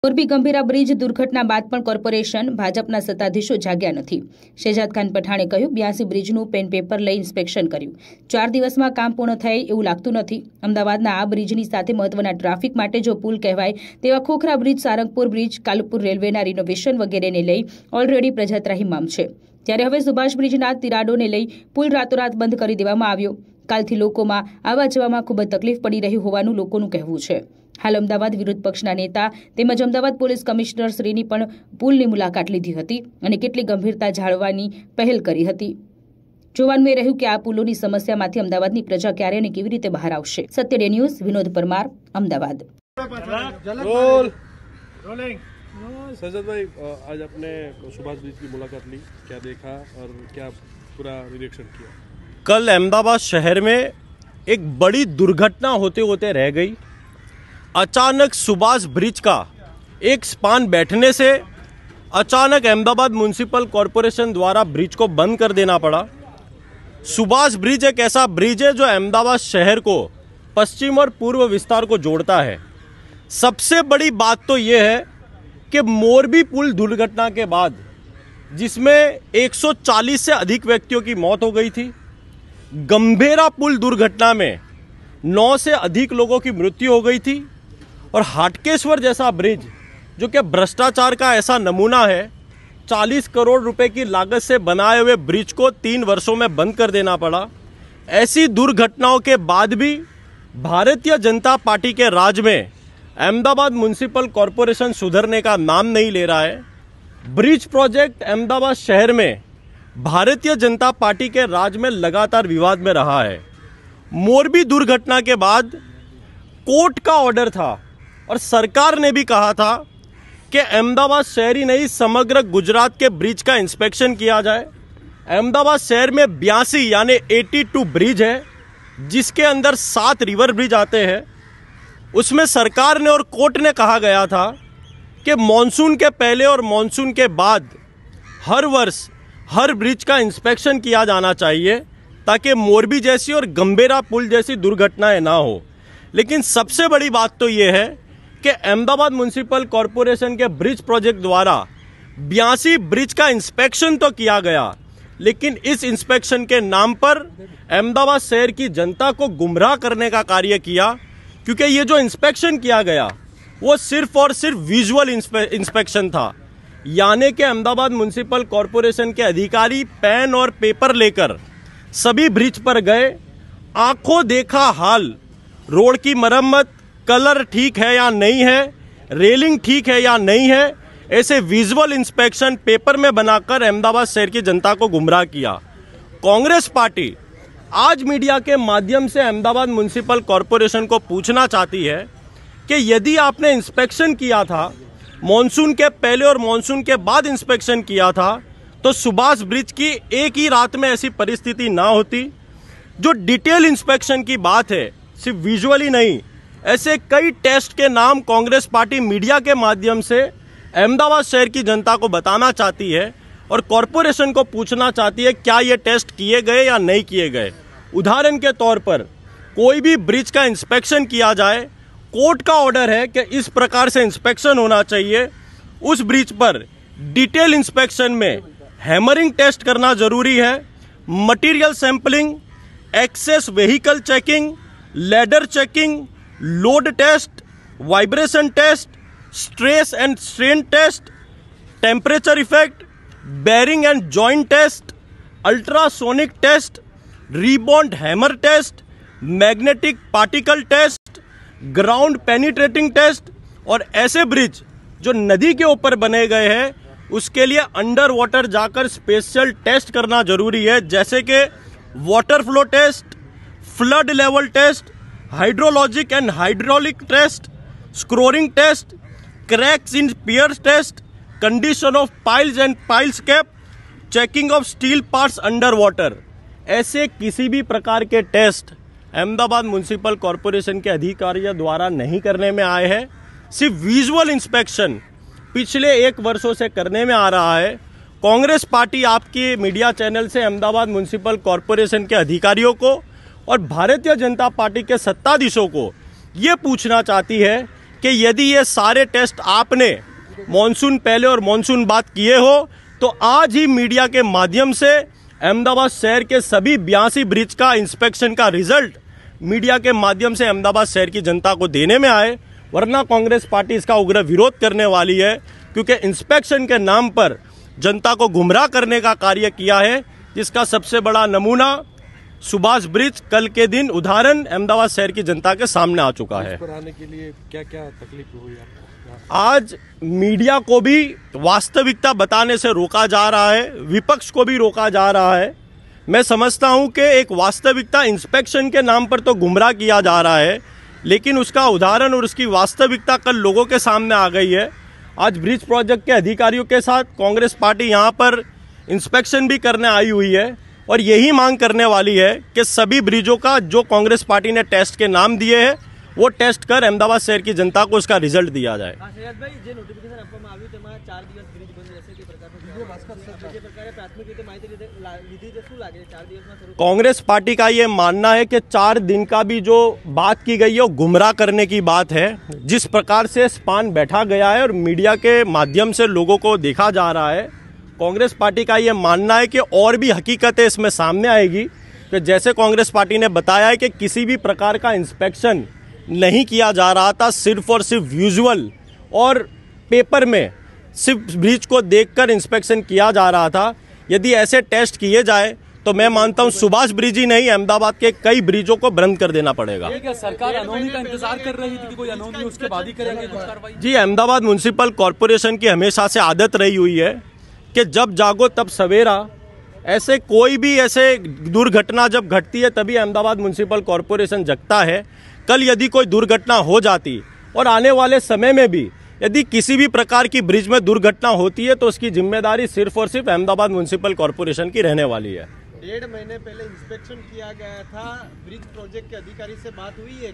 Morbi Gambhira bridge દુર્ઘટના બાદ પણ કોર્પોરેશન ભાજપના સત્તાધીશો જાગ્યા નથી। શહેજાદ ખાન પઠાણે કહ્યું, 82 બ્રિજનું પેન પેપર લઈ ઇન્સ્પેક્શન કર્યું। 4 દિવસમાં કામ પૂર્ણ થાય એવું લાગતું નથી। અમદાવાદના આ બ્રિજની સાથે મહત્વના ટ્રાફિક માટે જો પુલ કહેવાય તેવા ખોખરા બ્રિજ, સારંગપુર બ્રિજ, કાલુપુર રેલવેના રિનોવેશન વગેરેને લઈ ઓલરેડી પ્રજાત્રાહીમામ છે। ત્યારે હવે સુભાષ બ્રિજના તિરાડોને લઈ પુલ રાતોરાત બંધ કરી દેવામાં આવ્યો। કાલથી લોકોમાં આવા જવામાં ખૂબ જ તકલીફ પડી રહી હોવાનું લોકોનું કહેવું છે। हाल अमदावाद विरोध पक्षना नेता तेमज अमदावाद पोलीस कमिश्नर श्रीनी पण पुलनी मुलाकात लीधी हती अने केटली गंभीरता जाळववानी पहल करी हती। जोवानुं ए रह्युं के आ पुलोनी समस्यामांथी अमदावादनी प्रजा क्यारे अने केवी रीते बहार आवशे। सत्य डे न्यूज, विनोद परमार, अमदावाद। शहजाद भाई, आज आपने सुभाष ब्रिज की मुलाकात ली, क्या देखा और क्या पूरा निरीक्षण किया? कल अहमदाबाद शहर में एक बड़ी दुर्घटना होते होते रह गई। अचानक सुभाष ब्रिज का एक स्पान बैठने से अचानक अहमदाबाद म्युनिसिपल कॉरपोरेशन द्वारा ब्रिज को बंद कर देना पड़ा। सुभाष ब्रिज एक ऐसा ब्रिज है जो अहमदाबाद शहर को पश्चिम और पूर्व विस्तार को जोड़ता है। सबसे बड़ी बात तो ये है कि मोरबी पुल दुर्घटना के बाद, जिसमें 140 से अधिक व्यक्तियों की मौत हो गई थी, गंभीरा पुल दुर्घटना में 9 से अधिक लोगों की मृत्यु हो गई थी, और हाटकेश्वर जैसा ब्रिज जो कि भ्रष्टाचार का ऐसा नमूना है, 40 करोड़ रुपए की लागत से बनाए हुए ब्रिज को 3 वर्षों में बंद कर देना पड़ा। ऐसी दुर्घटनाओं के बाद भी भारतीय जनता पार्टी के राज में अहमदाबाद म्युनिसिपल कॉरपोरेशन सुधरने का नाम नहीं ले रहा है। ब्रिज प्रोजेक्ट अहमदाबाद शहर में भारतीय जनता पार्टी के राज में लगातार विवाद में रहा है। मोरबी दुर्घटना के बाद कोर्ट का ऑर्डर था और सरकार ने भी कहा था कि अहमदाबाद शहर ही नहीं, समग्र गुजरात के ब्रिज का इंस्पेक्शन किया जाए। अहमदाबाद शहर में 82 यानी 82 ब्रिज है, जिसके अंदर 7 रिवर ब्रिज आते हैं। उसमें सरकार ने और कोर्ट ने कहा गया था कि मॉनसून के पहले और मॉनसून के बाद हर वर्ष हर ब्रिज का इंस्पेक्शन किया जाना चाहिए, ताकि मोरबी जैसी और गंभीरा पुल जैसी दुर्घटनाएं ना हो। लेकिन सबसे बड़ी बात तो ये है कि अहमदाबाद म्युनिसिपल कॉरपोरेशन के ब्रिज प्रोजेक्ट द्वारा 82 ब्रिज का इंस्पेक्शन तो किया गया, लेकिन इस इंस्पेक्शन के नाम पर अहमदाबाद शहर की जनता को गुमराह करने का कार्य किया। क्योंकि ये जो इंस्पेक्शन किया गया वो सिर्फ और सिर्फ विजुअल इंस्पेक्शन था, यानी कि अहमदाबाद म्युनिसिपल कॉरपोरेशन के अधिकारी पेन और पेपर लेकर सभी ब्रिज पर गए, आंखों देखा हाल, रोड की मरम्मत, कलर ठीक है या नहीं है, रेलिंग ठीक है या नहीं है, ऐसे विजुअल इंस्पेक्शन पेपर में बनाकर अहमदाबाद शहर की जनता को गुमराह किया। कांग्रेस पार्टी आज मीडिया के माध्यम से अहमदाबाद म्युनिसिपल कॉरपोरेशन को पूछना चाहती है कि यदि आपने इंस्पेक्शन किया था, मॉनसून के पहले और मॉनसून के बाद इंस्पेक्शन किया था, तो सुभाष ब्रिज की एक ही रात में ऐसी परिस्थिति ना होती। जो डिटेल इंस्पेक्शन की बात है, सिर्फ विजुअली नहीं, ऐसे कई टेस्ट के नाम कांग्रेस पार्टी मीडिया के माध्यम से अहमदाबाद शहर की जनता को बताना चाहती है और कॉरपोरेशन को पूछना चाहती है क्या ये टेस्ट किए गए या नहीं किए गए। उदाहरण के तौर पर कोई भी ब्रिज का इंस्पेक्शन किया जाए, कोर्ट का ऑर्डर है कि इस प्रकार से इंस्पेक्शन होना चाहिए। उस ब्रिज पर डिटेल इंस्पेक्शन में हैमरिंग टेस्ट करना जरूरी है, material sampling, access vehicle checking, ladder checking, load test, vibration test, stress and strain test, temperature effect, bearing and joint test, ultrasonic test, rebound hammer test, magnetic particle test, ground penetrating test. और ऐसे bridge जो नदी के ऊपर बने गए हैं, उसके लिए अंडर वाटर जाकर स्पेशल टेस्ट करना जरूरी है, जैसे कि water flow test, flood level test, hydrologic and hydraulic test, scouring test, cracks in piers test, condition of piles and piles cap, checking of steel parts under water. ऐसे किसी भी प्रकार के टेस्ट अहमदाबाद म्युनिसिपल कॉरपोरेशन के अधिकारियों द्वारा नहीं करने में आए हैं। सिर्फ विजुअल इंस्पेक्शन पिछले 1 वर्षों से करने में आ रहा है। कांग्रेस पार्टी आपके मीडिया चैनल से अहमदाबाद म्युनिसिपल कॉरपोरेशन के अधिकारियों को और भारतीय जनता पार्टी के सत्ताधीशों को ये पूछना चाहती है कि यदि ये सारे टेस्ट आपने मॉनसून पहले और मॉनसून बाद किए हो तो आज ही मीडिया के माध्यम से अहमदाबाद शहर के सभी 82 ब्रिज का इंस्पेक्शन का रिजल्ट मीडिया के माध्यम से अहमदाबाद शहर की जनता को देने में आए, वरना कांग्रेस पार्टी इसका उग्र विरोध करने वाली है, क्योंकि इंस्पेक्शन के नाम पर जनता को गुमराह करने का कार्य किया है, जिसका सबसे बड़ा नमूना सुभाष ब्रिज कल के दिन उदाहरण अहमदाबाद शहर की जनता के सामने आ चुका है। इस पर आने के लिए क्या क्या तकलीफ हुई आपको? आज मीडिया को भी वास्तविकता बताने से रोका जा रहा है, विपक्ष को भी रोका जा रहा है। मैं समझता हूं कि एक वास्तविकता इंस्पेक्शन के नाम पर तो गुमराह किया जा रहा है, लेकिन उसका उदाहरण और उसकी वास्तविकता कल लोगों के सामने आ गई है। आज ब्रिज प्रोजेक्ट के अधिकारियों के साथ कांग्रेस पार्टी यहां पर इंस्पेक्शन भी करने आई हुई है और यही मांग करने वाली है कि सभी ब्रिजों का जो कांग्रेस पार्टी ने टेस्ट के नाम दिए हैं वो टेस्ट कर अहमदाबाद शहर की जनता को उसका रिजल्ट दिया जाए। कांग्रेस पार्टी का ये मानना है कि 4 दिन का भी जो बात की गई है वो गुमराह करने की बात है। जिस प्रकार से स्पान बैठा गया है और मीडिया के माध्यम से लोगों को देखा जा रहा है, कांग्रेस पार्टी का ये मानना है कि और भी हकीकतें इसमें सामने आएगी कि जैसे कांग्रेस पार्टी ने बताया है कि किसी भी प्रकार का इंस्पेक्शन नहीं किया जा रहा था, सिर्फ और सिर्फ विजुअल और पेपर में सिर्फ ब्रिज को देखकर इंस्पेक्शन किया जा रहा था। यदि ऐसे टेस्ट किए जाए तो मैं मानता हूं सुभाष ब्रिज ही नहीं, अहमदाबाद के कई ब्रिजों को बंद कर देना पड़ेगा। क्या सरकार अनहोनी का इंतजार कर रही थी कि कोई अनहोनी उसके बाद ही करेंगे कुछ कार्रवाई? जी, अहमदाबाद म्युनिसिपल कॉरपोरेशन की हमेशा से आदत रही हुई है कि जब जागो तब सवेरा। ऐसे कोई भी ऐसे दुर्घटना जब घटती है तभी अहमदाबाद म्युनिसिपल कॉरपोरेशन जगता है। कल यदि कोई दुर्घटना हो जाती और आने वाले समय में भी यदि किसी भी प्रकार की ब्रिज में दुर्घटना होती है तो उसकी जिम्मेदारी सिर्फ और सिर्फ अहमदाबाद म्युनिसिपल कॉरपोरेशन की रहने वाली है। 1.5 महीने पहले इंस्पेक्शन किया गया था, ब्रिज प्रोजेक्ट के अधिकारी से बात हुई है?